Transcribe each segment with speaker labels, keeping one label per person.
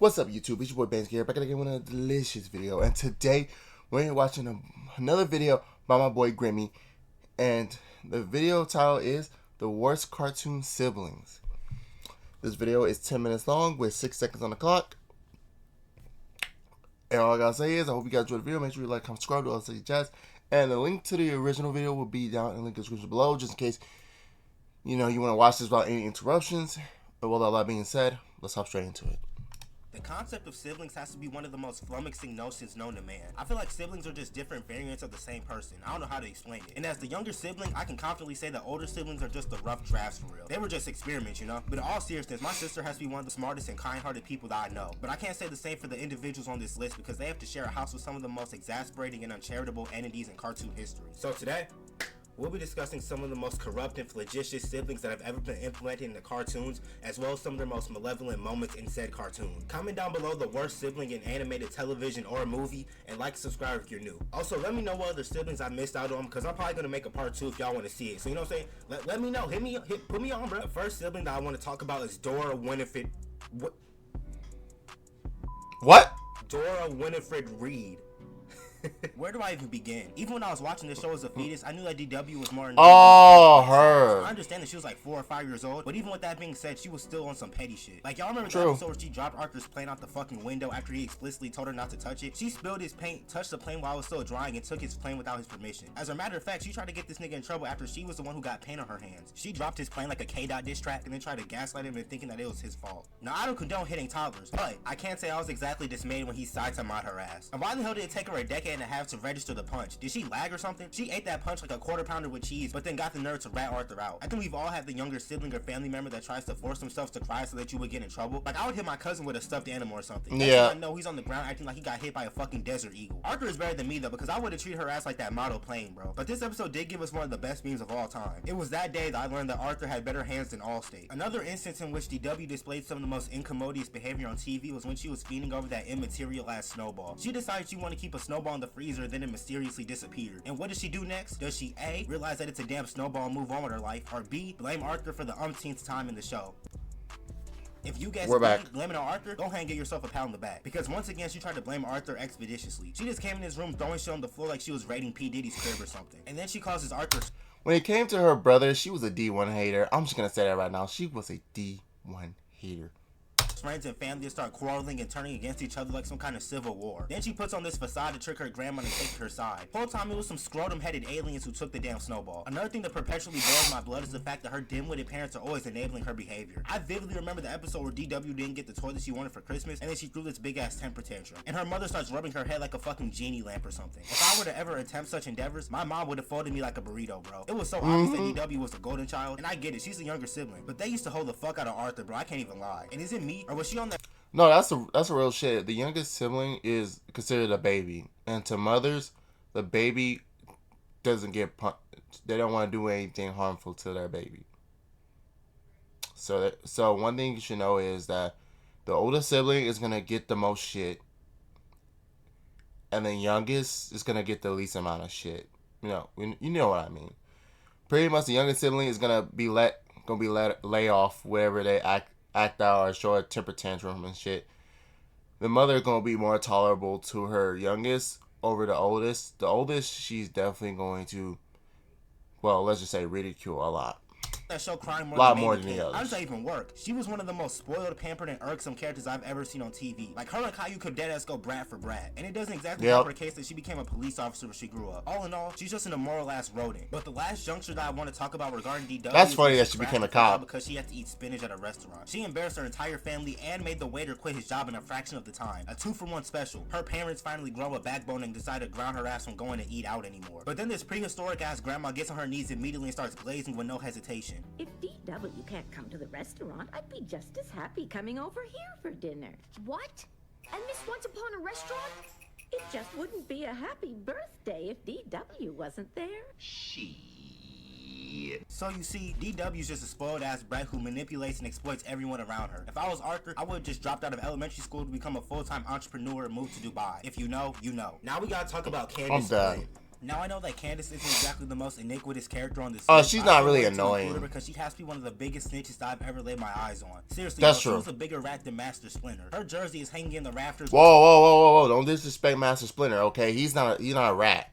Speaker 1: What's up, YouTube? It's your boy Bansky here, back again with a delicious video. And today, we're here watching another video by my boy Grimmy. And the video title is The Worst Cartoon Siblings. This video is 10 minutes long with 6 seconds on the clock. And all I gotta say is, I hope you guys enjoyed the video. Make sure you like, comment, subscribe, do all the jazz. And the link to the original video will be down in the link description below, just in case, you want to watch this without any interruptions. But with all that being said, let's hop straight into it.
Speaker 2: The concept of siblings has to be one of the most flummoxing notions known to man. I feel like siblings are just different variants of the same person. I don't know how to explain it. And as the younger sibling, I can confidently say that older siblings are just the rough drafts for real. They were just experiments, But in all seriousness, my sister has to be one of the smartest and kind-hearted people that I know. But I can't say the same for the individuals on this list because they have to share a house with some of the most exasperating and uncharitable entities in cartoon history. So today, we'll be discussing some of the most corrupt and flagitious siblings that have ever been implemented in the cartoons, as well as some of their most malevolent moments in said cartoon. Comment down below the worst sibling in animated television or a movie, and like and subscribe if you're new. Also, let me know what other siblings I missed out on, because I'm probably going to make a part 2 if y'all want to see it. So, you know what I'm saying? Let me know. Put me on, bro. The first sibling that I want to talk about is Dora Winifred.
Speaker 1: What?
Speaker 2: Dora Winifred Reed. Where do I even begin? Even when I was watching this show as a fetus, I knew that DW was more.
Speaker 1: Oh, her.
Speaker 2: I understand that she was like 4 or 5 years old, but even with that being said, she was still on some petty shit. Like, y'all remember the episode where she dropped Arthur's plane out the fucking window after he explicitly told her not to touch it? She spilled his paint, touched the plane while it was still drying, and took his plane without his permission. As a matter of fact, she tried to get this nigga in trouble after she was the one who got paint on her hands. She dropped his plane like a K-Dot diss track and then tried to gaslight him into thinking that it was his fault. Now, I don't condone hitting toddlers, but I can't say I was exactly dismayed when he sided to mod her ass. And why the hell did it take her a decade and a half to register the punch? Did she lag or something? She ate that punch like a quarter pounder with cheese, but then got the nerve to rat Arthur out. I think we've all had the younger sibling or family member that tries to force themselves to cry so that you would get in trouble. Like, I would hit my cousin with a stuffed animal or something.
Speaker 1: Yeah.
Speaker 2: I know he's on the ground acting like he got hit by a fucking desert eagle. Arthur is better than me though, because I would have treated her ass like that model plane, bro. But this episode did give us one of the best memes of all time. It was that day that I learned that Arthur had better hands than Allstate. Another instance in which DW displayed some of the most incommodious behavior on TV was when she was feeding over that immaterial ass snowball. She decided she wanted to keep a snowball in the freezer, then it mysteriously disappeared. And what does she do next? Does she A, realize that it's a damn snowball and move on with her life, or B, blame Arthur for the umpteenth time in the show? If you guys blaming on Arthur, go ahead and get yourself a pat on the back. Because once again, she tried to blame Arthur expeditiously. She just came in his room throwing shit on the floor like she was raiding P. Diddy's crib or something. And then she causes Arthur.
Speaker 1: When it came to her brother, she was a D1 hater. I'm just gonna say that right now. She was a D1 hater.
Speaker 2: Friends and family start quarreling and turning against each other like some kind of civil war. Then she puts on this facade to trick her grandma and take her side. Whole time it was some scrotum-headed aliens who took the damn snowball. Another thing that perpetually boils my blood is the fact that her dim-witted parents are always enabling her behavior. I vividly remember the episode where DW didn't get the toy that she wanted for Christmas, and then she threw this big-ass temper tantrum. And her mother starts rubbing her head like a fucking genie lamp or something. If I were to ever attempt such endeavors, my mom would have folded me like a burrito, bro. It was so obvious that DW was the golden child, and I get it, she's the younger sibling. But they used to hold the fuck out of Arthur, bro. I can't even lie. And is it me, or was she on that?
Speaker 1: No, that's a real shit. The youngest sibling is considered a baby, and to mothers, the baby doesn't get punched. They don't want to do anything harmful to their baby. So one thing you should know is that the oldest sibling is gonna get the most shit, and the youngest is gonna get the least amount of shit. You know what I mean. Pretty much, the youngest sibling is gonna be let lay off wherever they act out or show a temper tantrum and shit. The mother gonna be more tolerable to her youngest over the oldest. The oldest, she's definitely going to, well, let's just say ridicule a lot.
Speaker 2: That show crying
Speaker 1: more than the others.
Speaker 2: How does that even work? She was one of the most spoiled, pampered, and irksome characters I've ever seen on TV. Like, her and Caillou could deadass go brat for brat. And it doesn't exactly help her case that she became a police officer when she grew up. All in all, she's just an immoral ass rodent. But the last juncture that I want to talk about regarding DW,
Speaker 1: that's funny that she became a cop
Speaker 2: because she had to eat spinach at a restaurant. She embarrassed her entire family and made the waiter quit his job in a fraction of the time. A 2-for-1 special. Her parents finally grow a backbone and decide to ground her ass from going to eat out anymore. But then this prehistoric ass grandma gets on her knees immediately and starts glazing with no hesitation.
Speaker 3: If DW can't come to the restaurant, I'd be just as happy coming over here for dinner.
Speaker 4: What? And Miss Once Upon a Restaurant?
Speaker 3: It just wouldn't be a happy birthday if DW wasn't there.
Speaker 2: So you see, DW's just a spoiled ass brat who manipulates and exploits everyone around her. If I was Arthur, I would have just dropped out of elementary school to become a full-time entrepreneur and moved to Dubai. If you know, you know. Now we gotta talk about Candace. Now I know that Candace isn't exactly the most iniquitous character on this
Speaker 1: Oh,
Speaker 2: series,
Speaker 1: she's
Speaker 2: but I
Speaker 1: not
Speaker 2: still
Speaker 1: really
Speaker 2: wanted to include her
Speaker 1: annoying.
Speaker 2: because she has to be one of the biggest snitches that I've ever laid my eyes on. Seriously,
Speaker 1: That's
Speaker 2: bro,
Speaker 1: true.
Speaker 2: she was a bigger rat than Master Splinter. Her jersey is hanging in the rafters.
Speaker 1: Whoa! Don't disrespect Master Splinter, okay? He's not a rat.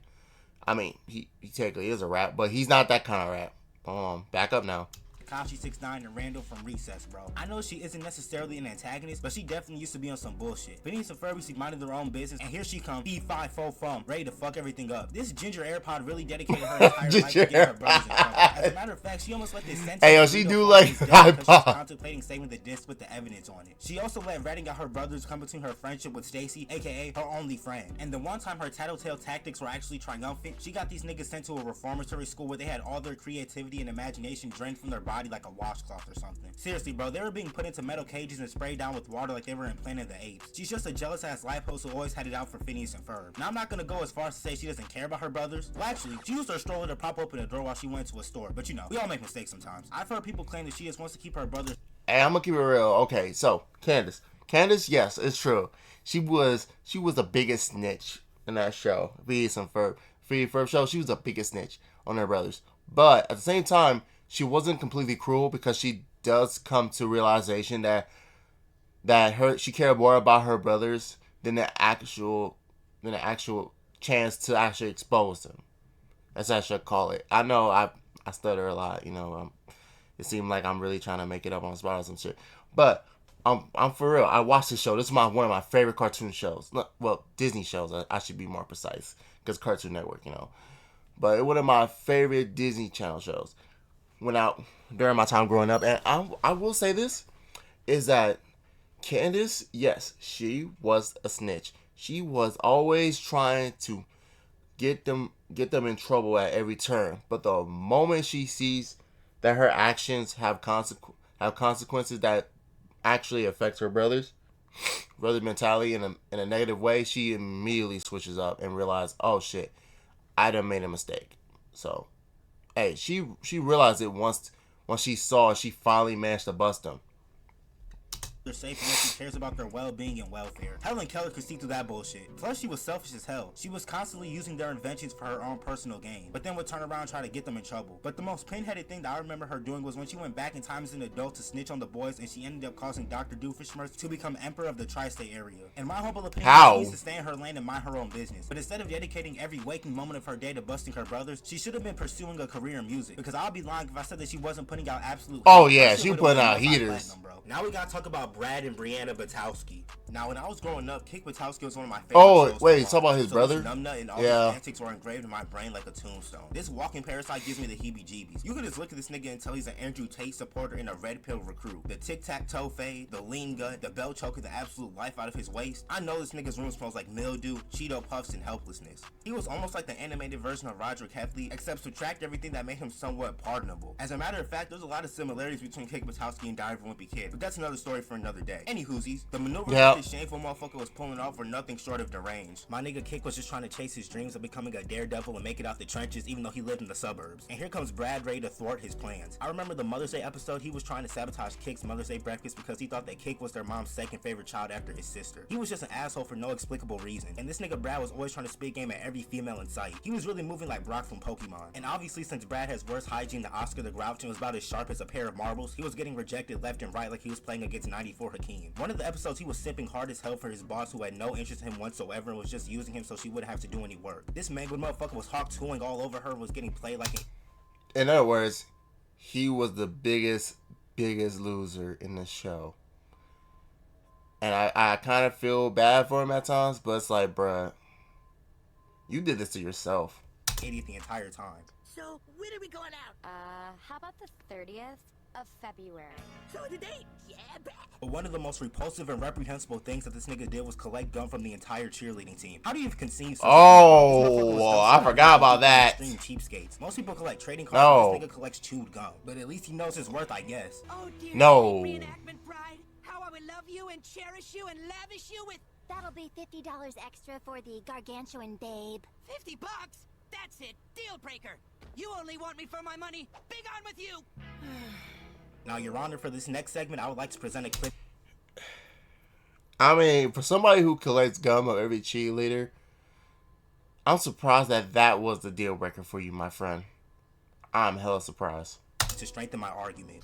Speaker 1: I mean, he technically is a rat, but he's not that kind of rat. Back up now.
Speaker 2: Kashi 6ix9ine and Randall from Recess, bro. I know she isn't necessarily an antagonist, but she definitely used to be on some bullshit. Phineas and Ferb she minded their own business, and here she comes, E5 ready to fuck everything up. This ginger AirPod really dedicated her entire life to getting her brothers in trouble. As a matter of fact, she almost let this sentence.
Speaker 1: Hey, yo, she do like iPod.
Speaker 2: She's contemplating saving the disc with the evidence on it. She also let Redding out her brothers come between her friendship with Stacy, aka her only friend. And the one time her tattletale tactics were actually triumphant, she got these niggas sent to a reformatory school where they had all their creativity and imagination drained from their body like a washcloth or something. Seriously, bro, they were being put into metal cages and sprayed down with water like they were in Planet of the Apes. She's just a jealous ass life host who always had it out for Phineas and Ferb. Now I'm not gonna go as far as to say she doesn't care about her brothers. Well, actually, she used her stroller to prop open a door while she went to a store. But you know, we all make mistakes sometimes. I've heard people claim that she just wants to keep her brothers.
Speaker 1: Hey, I'm gonna keep it real. Okay, so Candace, yes, it's true. She was the biggest snitch in that show. Phineas and Ferb show. She was the biggest snitch on her brothers. But at the same time, she wasn't completely cruel because she does come to realization that she cared more about her brothers than the actual chance to actually expose them. That's what I should call it. I know I stutter a lot. You know, it seemed like I'm really trying to make it up on the spot or some shit. But I'm for real. I watched this show. This is one of my favorite cartoon shows. Well, Disney shows. I should be more precise because Cartoon Network, you know. But one of my favorite Disney Channel shows. Went out during my time growing up, and I will say this is that Candace, yes, she was a snitch. She was always trying to get them in trouble at every turn. But the moment she sees that her actions have consequences that actually affect her brother mentality in a negative way, she immediately switches up and realizes, oh shit, I done made a mistake. So, hey, she realized it once she finally managed to bust them.
Speaker 2: They're safe unless she cares about their well-being and welfare. Helen Keller could see through that bullshit. Plus, she was selfish as hell. She was constantly using their inventions for her own personal gain, but then would turn around and try to get them in trouble. But the most pinheaded thing that I remember her doing was when she went back in time as an adult to snitch on the boys, and she ended up causing Dr. Doofenshmirtz to become emperor of the tri-state area. In my humble opinion, she needs to stay in her lane and mind her own business. But instead of dedicating every waking moment of her day to busting her brothers, she should have been pursuing a career in music. Because I'll be lying if I said that she wasn't putting out absolute.
Speaker 1: Oh yeah, she put out heaters.
Speaker 2: Now we gotta talk about Brad and Brianna Batowski. Now, when I was growing up, Kick Batowski was one of my favorite shows.
Speaker 1: Oh, wait, talk about his brother?
Speaker 2: Numbnut and all his antics were engraved in my brain like a tombstone. This walking parasite gives me the heebie-jeebies. You can just look at this nigga and tell he's an Andrew Tate supporter and a red pill recruit. The tic-tac-toe fade, the lean gut, the belt choker, the absolute life out of his waist. I know this nigga's room smells like mildew, Cheeto Puffs, and helplessness. He was almost like the animated version of Roderick Heffley, except subtract everything that made him somewhat pardonable. As a matter of fact, there's a lot of similarities between Kick Batowski and Diary of a Wimpy Kid, but that's another story for another day. Anywhoosies, the maneuvers that this shameful motherfucker was pulling off were nothing short of deranged. My nigga Kick was just trying to chase his dreams of becoming a daredevil and make it out the trenches even though he lived in the suburbs. And here comes Brad ready to thwart his plans. I remember the Mother's Day episode, he was trying to sabotage Kick's Mother's Day breakfast because he thought that Kick was their mom's second favorite child after his sister. He was just an asshole for no explicable reason. And this nigga Brad was always trying to spit game at every female in sight. He was really moving like Brock from Pokemon. And obviously since Brad has worse hygiene than Oscar the Grouch and was about as sharp as a pair of marbles, he was getting rejected left and right like he was playing against 94 Hakeem. One of the episodes he was sipping hard as hell for his boss who had no interest in him whatsoever and was just using him so she wouldn't have to do any work. This mangled motherfucker was hawk tooing all over her and was getting played like a...
Speaker 1: In other words, he was the biggest loser in the show. And I kind of feel bad for him at times, but it's like, bruh, you did this to yourself.
Speaker 2: Idiot the entire time.
Speaker 5: So, when are we going out?
Speaker 4: How about the 30th of February?
Speaker 5: So the date, yeah, bet.
Speaker 2: But one of the most repulsive and reprehensible things that this nigga did was collect gum from the entire cheerleading team. How do you even conceive such
Speaker 1: I forgot about that.
Speaker 2: Extreme cheapskates. Most people collect trading cards, this nigga collects chewed gum. But at least he knows his worth, I guess.
Speaker 5: Oh dear,
Speaker 1: no.
Speaker 5: Reenactment bride, how I will love you and cherish you and lavish you with...
Speaker 4: That'll be $50 extra for the gargantuan babe.
Speaker 5: $50? That's it, deal breaker. You only want me for my money. Big on with you.
Speaker 2: Now, Your Honor, for this next segment, I would like to present a clip.
Speaker 1: I mean, for somebody who collects gum of every cheerleader, I'm surprised that was the deal breaker for you, my friend. I'm hella surprised.
Speaker 2: To strengthen my argument.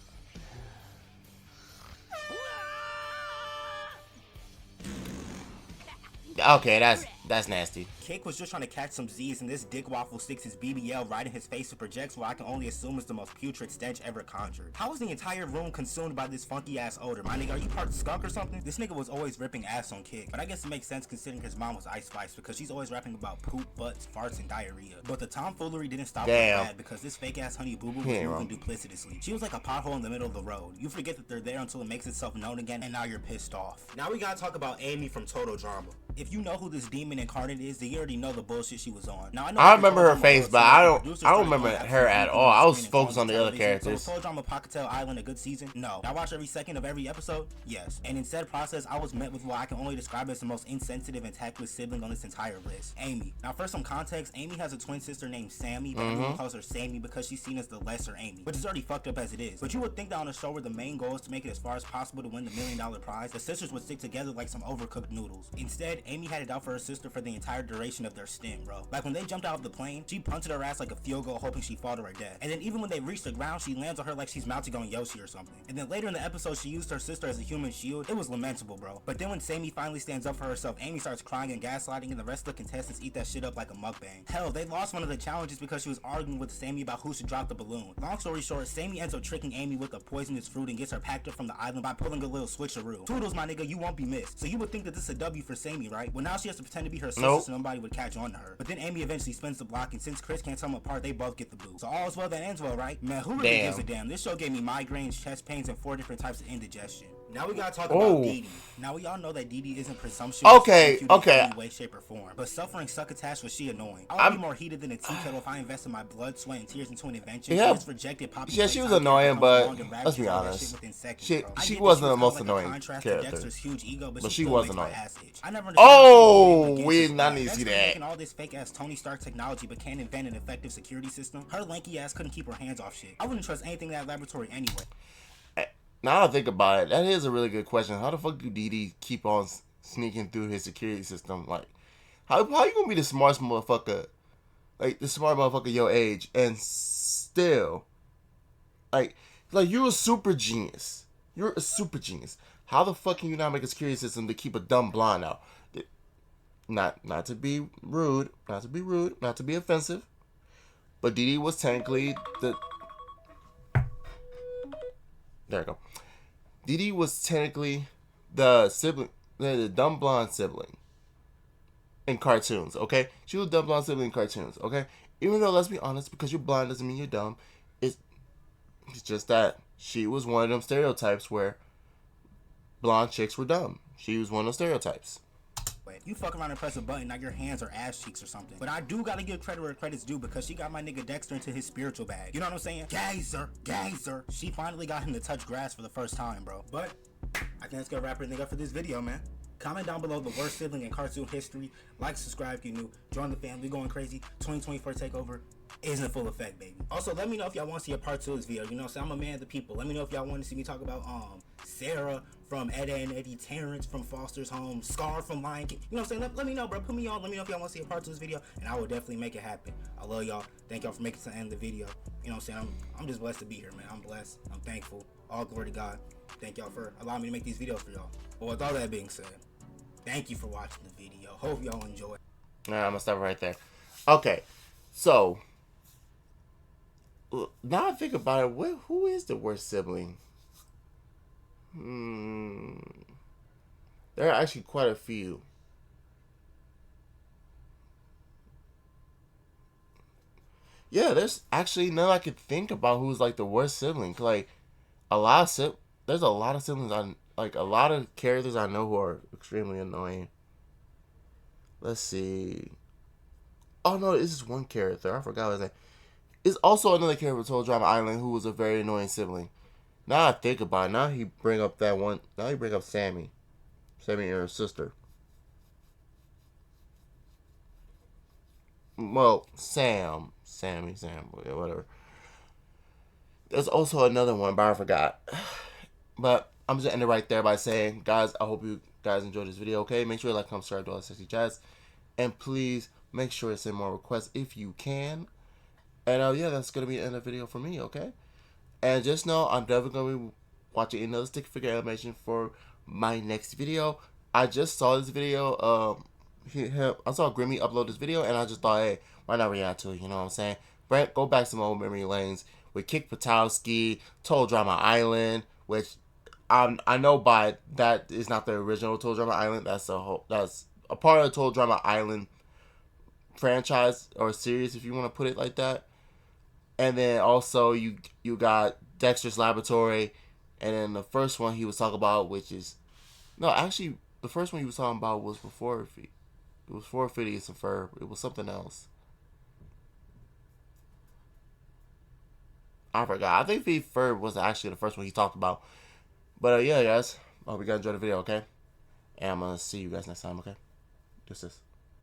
Speaker 1: Okay, that's nasty.
Speaker 2: Kick was just trying to catch some Z's, and this dick waffle sticks his BBL right in his face and projects what I can only assume is the most putrid stench ever conjured. How was the entire room consumed by this funky ass odor? My nigga, are you part of skunk or something? This nigga was always ripping ass on Kick, but I guess it makes sense considering his mom was Ice Spice because she's always rapping about poop, butts, farts, and diarrhea. But the tomfoolery didn't stop with that because this fake ass honey boo boo was moving duplicitously. She was like a pothole in the middle of the road. You forget that they're there until it makes itself known again, and now you're pissed off. Now we gotta talk about Amy from Total Drama. If you know who this demon incarnate is, then you already know the bullshit she was on. Now I
Speaker 1: remember her face, but I don't remember her at all. I was focused on the other characters.
Speaker 2: So was Drama Pockettail Island a good season? No. I watched every second of every episode? Yes. And in said process, I was met with what I can only describe as the most insensitive and tactless sibling on this entire list. Amy. Now for some context, Amy has a twin sister named Sammy, but everyone calls her Sammy because she's seen as the lesser Amy, which is already fucked up as it is. But you would think that on a show where the main goal is to make it as far as possible to win the $1 million prize, the sisters would stick together like some overcooked noodles. Instead, Amy had it out for her sister for the entire duration of their stint, bro. Like when they jumped out of the plane, she punted her ass like a field goal hoping she fall to her death. And then even when they reached the ground, she lands on her like she's mounted on Yoshi or something. And then later in the episode, she used her sister as a human shield. It was lamentable, bro. But then when Sammy finally stands up for herself, Amy starts crying and gaslighting, and the rest of the contestants eat that shit up like a mukbang. Hell, they lost one of the challenges because she was arguing with Sammy about who should drop the balloon. Long story short, Sammy ends up tricking Amy with a poisonous fruit and gets her packed up from the island by pulling a little switcheroo. Toodles, my nigga, you won't be missed. So you would think that this is a W for Sammy, right? Well, now she has to pretend to be her sister so nobody would catch on to her. But then Amy eventually spins the block, and since Chris can't tell them apart, they both get the boot. So all is well that ends well, right? Man, who really gives a damn? This show gave me migraines, chest pains, and 4 different types of indigestion. Now we gotta talk about Dee Dee. Now we all know that Dee Dee isn't presumptuous in any way, shape, or form. But suffering succotash was she annoying. I would be more heated than a tea kettle if I invested my blood, sweat, and tears into an invention.
Speaker 1: Yeah, she was annoying, but let's be honest. She wasn't the most annoying character. But she was annoying. Oh, we did not need to see that.
Speaker 2: All this fake ass Tony Stark technology, but can't invent an effective security system. Her lanky ass couldn't keep her hands off shit. I wouldn't trust anything in that laboratory anyway.
Speaker 1: Now I think about it, that is a really good question. How the fuck do Dee Dee keep on sneaking through his security system? Like, how you gonna be the smartest motherfucker, like the smart motherfucker your age, and still, like you're a super genius. You're a super genius. How the fuck can you not make a security system to keep a dumb blonde out? Not to be rude, not to be offensive, but Dee Dee was technically the. There we go. Dee Dee was technically the sibling, the dumb blonde sibling in cartoons, okay? She was a dumb blonde sibling in cartoons, okay? Even though, let's be honest, because you're blind doesn't mean you're dumb. It's just that she was one of them stereotypes where blonde chicks were dumb. She was one of those stereotypes.
Speaker 2: You fuck around and press a button, now your hands are ass cheeks or something. But I do gotta give credit where credit's due because she got my nigga Dexter into his spiritual bag. You know what I'm saying? Geyser. She finally got him to touch grass for the first time, bro. But I think that's gonna wrap everything up for this video, man. Comment down below the worst sibling in cartoon history. Like, subscribe if you're new. Join the family. Going crazy. 2024 takeover is in full effect, baby. Also, let me know if y'all want to see a part 2 of this video. You know what I'm saying? I'm a man of the people. Let me know if y'all want to see me talk about Sarah from Edda and Eddie, Terrence from Foster's Home, Scar from Lion King. You know what I'm saying? Let me know, bro. Put me on. Let me know if y'all want to see a part 2 of this video, and I will definitely make it happen. I love y'all. Thank y'all for making it to the end of the video. You know what I'm saying? I'm just blessed to be here, man. I'm blessed. I'm thankful. All glory to God. Thank y'all for allowing me to make these videos for y'all. But with all that being said, thank you for watching the video. Hope y'all enjoy.
Speaker 1: Alright, I'm gonna stop right there. Okay, so now I think about it, who is the worst sibling? There are actually quite a few. Yeah, there's actually none I could think about who's like the worst sibling. Like there's a lot of siblings a lot of characters I know who are extremely annoying. Let's see. Oh no, this is one character. I forgot his name. It's also another character from Total Drama Island who was a very annoying sibling. Now I think about it, now he bring up Sammy. Sammy and her sister. Well, Sammy, whatever. There's also another one, but I forgot. But I'm just ending right there by saying, guys, I hope you guys enjoyed this video, okay? Make sure you like, comment, subscribe, do all the sexy chats. And please make sure to send more requests if you can. And yeah, that's going to be the end of the video for me, okay? And just know I'm definitely going to be watching another stick figure animation for my next video. I just saw this video. I saw Grimmy upload this video, and I just thought, hey, why not react to it? You know what I'm saying? Brent, go back some old memory lanes with Kick Patowski, Total Drama Island, which I know by that is not the original Total Drama Island. That's a part of the Total Drama Island franchise or series, if you want to put it like that. And then also you got Dexter's Laboratory, and then the first one he was talking about, which is no, actually the first one he was talking about was before it was for Phineas and Ferb. It was something else. I forgot. I think Ferb was actually the first one he talked about. But yeah, guys, I hope you guys enjoyed the video, okay? And I'm gonna see you guys next time, okay? This is.